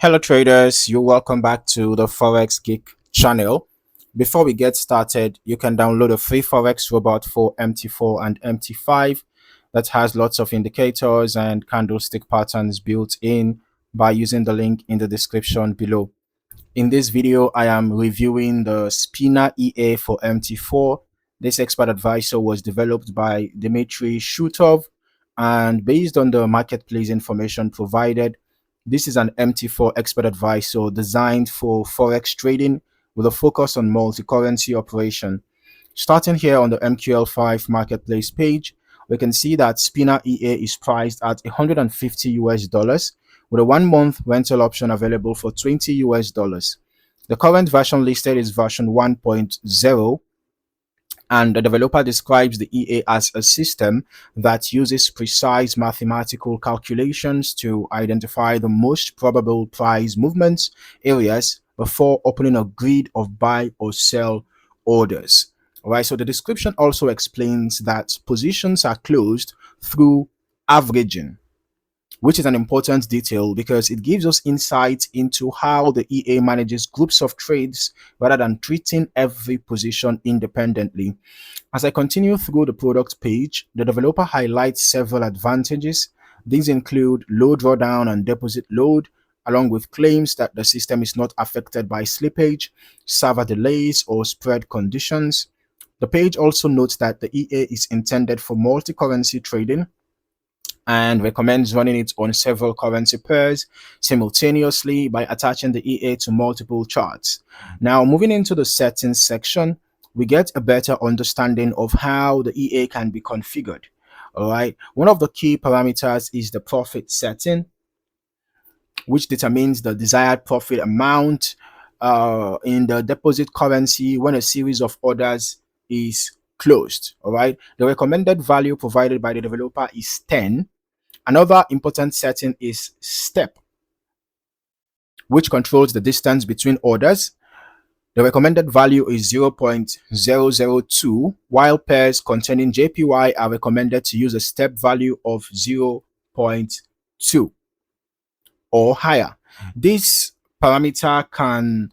Hello traders, you're welcome back to the Forex Geek channel. Before we get started, you can download a free Forex robot for MT4 and MT5 that has lots of indicators and candlestick patterns built in by using the link in the description below. In this video, I am reviewing the Spinner EA for MT4. This expert advisor was developed by Dmitry Shutov, and based on the marketplace information provided, this is an MT4 expert advisor designed for Forex trading with a focus on multi-currency operation. Starting here on the MQL5 Marketplace page, we can see that Spinner EA is priced at 150 US dollars with a 1 month rental option available for 20 US dollars. The current version listed is version 1.0, and the developer describes the EA as a system that uses precise mathematical calculations to identify the most probable price movements areas before opening a grid of buy or sell orders. All right, so the description also explains that positions are closed through averaging, which is an important detail because it gives us insight into how the EA manages groups of trades rather than treating every position independently. As I continue through the product page, the developer highlights several advantages. These include low drawdown and deposit load, along with claims that the system is not affected by slippage, server delays, or spread conditions. The page also notes that the EA is intended for multi-currency trading and recommends running it on several currency pairs simultaneously by attaching the EA to multiple charts. Now, moving into the settings section, we get a better understanding of how the EA can be configured. All right, one of the key parameters is the profit setting, which determines the desired profit amount in the deposit currency when a series of orders is closed. All right, the recommended value provided by the developer is 10. Another important setting is step, which controls the distance between orders. The recommended value is 0.002, while pairs containing JPY are recommended to use a step value of 0.2 or higher. This parameter can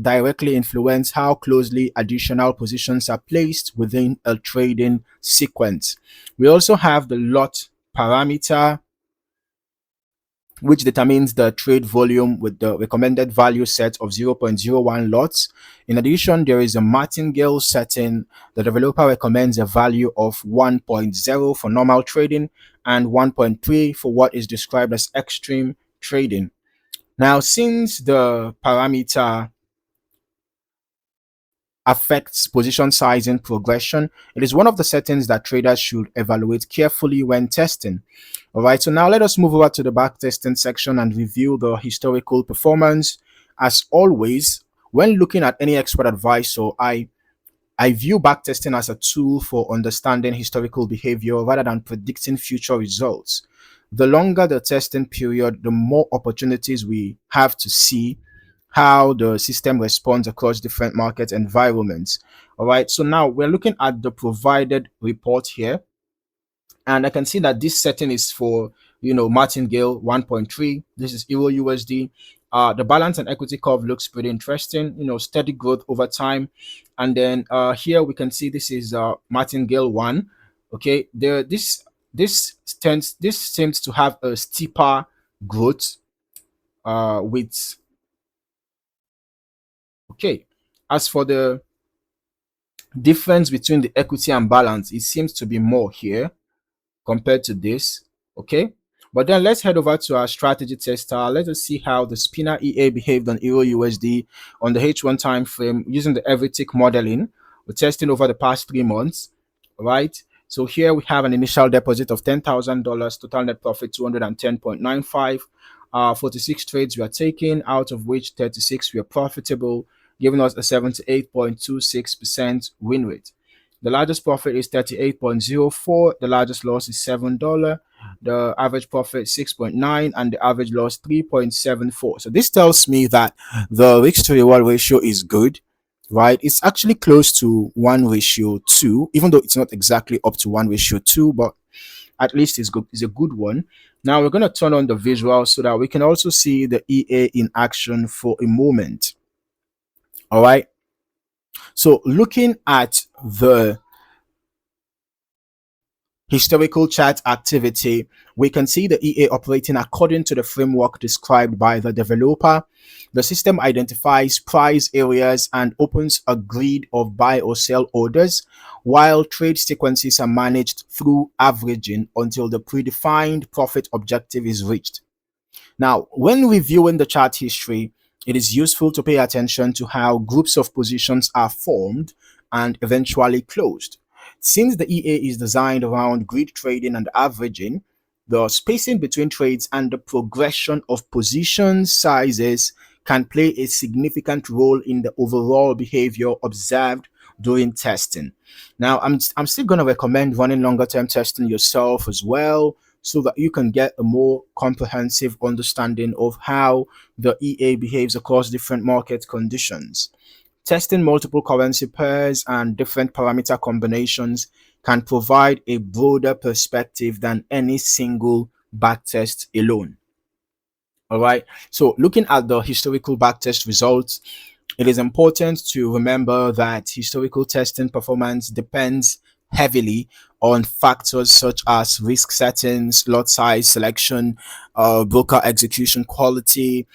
directly influence how closely additional positions are placed within a trading sequence. We also have the lot parameter, which determines the trade volume with the recommended value set of 0.01 lots. In addition, there is a martingale setting. The developer recommends a value of 1.0 for normal trading and 1.3 for what is described as extreme trading. Now, since the parameter affects position sizing progression, it is one of the settings that traders should evaluate carefully when testing. All right, so now let us move over to the backtesting section and review the historical performance. As always, when looking at any expert advice, I view backtesting as a tool for understanding historical behavior rather than predicting future results. The longer the testing period, the more opportunities we have to see how the system responds across different market environments. All right, so now we're looking at the provided report here, and I can see that this setting is for martingale 1.3. This is Euro USD. The balance and equity curve looks pretty interesting, steady growth over time. And then here we can see this is martingale 1. Okay, this seems to have a steeper growth with. Okay, as for the difference between the equity and balance, it seems to be more here compared to this. Okay, but then let's head over to our strategy tester. Let us see how the Spinner EA behaved on Euro USD on the H1 time frame using the every tick modeling. We're testing over the past 3 months. All right, so here we have an initial deposit of $10,000, total net profit 210.95. 46 trades we are taking, out of which 36 were profitable, giving us a 78.26% win rate. The largest profit is 38.04. The largest loss is $7. The average profit 6.9 and the average loss 3.74. So this tells me that the risk to reward ratio is good, right? It's actually close to 1:2, even though it's not exactly up to 1:2, but at least is a good one. Now we're going to turn on the visual so that we can also see the EA in action for a moment. All right. So looking at the historical chart activity, we can see the EA operating according to the framework described by the developer. The system identifies price areas and opens a grid of buy or sell orders, while trade sequences are managed through averaging until the predefined profit objective is reached. Now, when reviewing the chart history, it is useful to pay attention to how groups of positions are formed and eventually closed. Since the EA is designed around grid trading and averaging, the spacing between trades and the progression of position sizes can play a significant role in the overall behavior observed during testing. Now, I'm still going to recommend running longer term testing yourself as well, so that you can get a more comprehensive understanding of how the EA behaves across different market conditions. Testing multiple currency pairs and different parameter combinations can provide a broader perspective than any single backtest alone. All right. So looking at the historical backtest results, it is important to remember that historical testing performance depends heavily on factors such as risk settings, lot size selection, broker execution quality,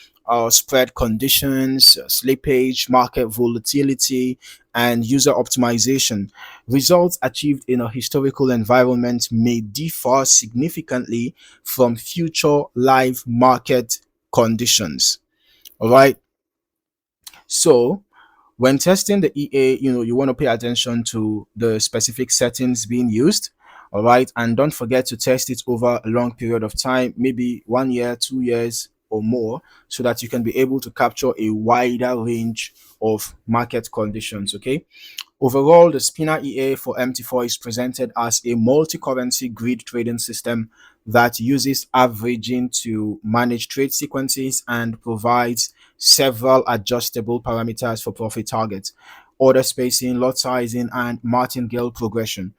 spread conditions, slippage, market volatility, and user optimization. Results achieved in a historical environment may differ significantly from future live market conditions. All right. So when testing the EA, you want to pay attention to the specific settings being used. All right. And don't forget to test it over a long period of time, maybe 1 year, 2 years or more, so that you can be able to capture a wider range of market conditions. Okay. Overall, the Spinner EA for MT4 is presented as a multi-currency grid trading system that uses averaging to manage trade sequences and provides several adjustable parameters for profit targets, order spacing, lot sizing, and martingale progression.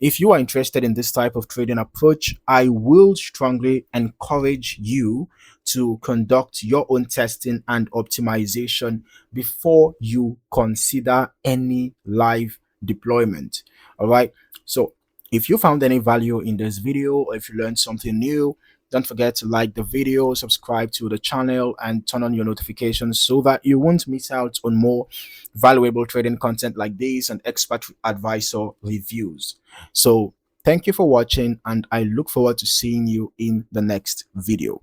If you are interested in this type of trading approach, I will strongly encourage you to conduct your own testing and optimization before you consider any live deployment. All right. So if you found any value in this video, or if you learned something new, don't forget to like the video, subscribe to the channel, and turn on your notifications so that you won't miss out on more valuable trading content like this and expert advisor reviews. So thank you for watching, and I look forward to seeing you in the next video.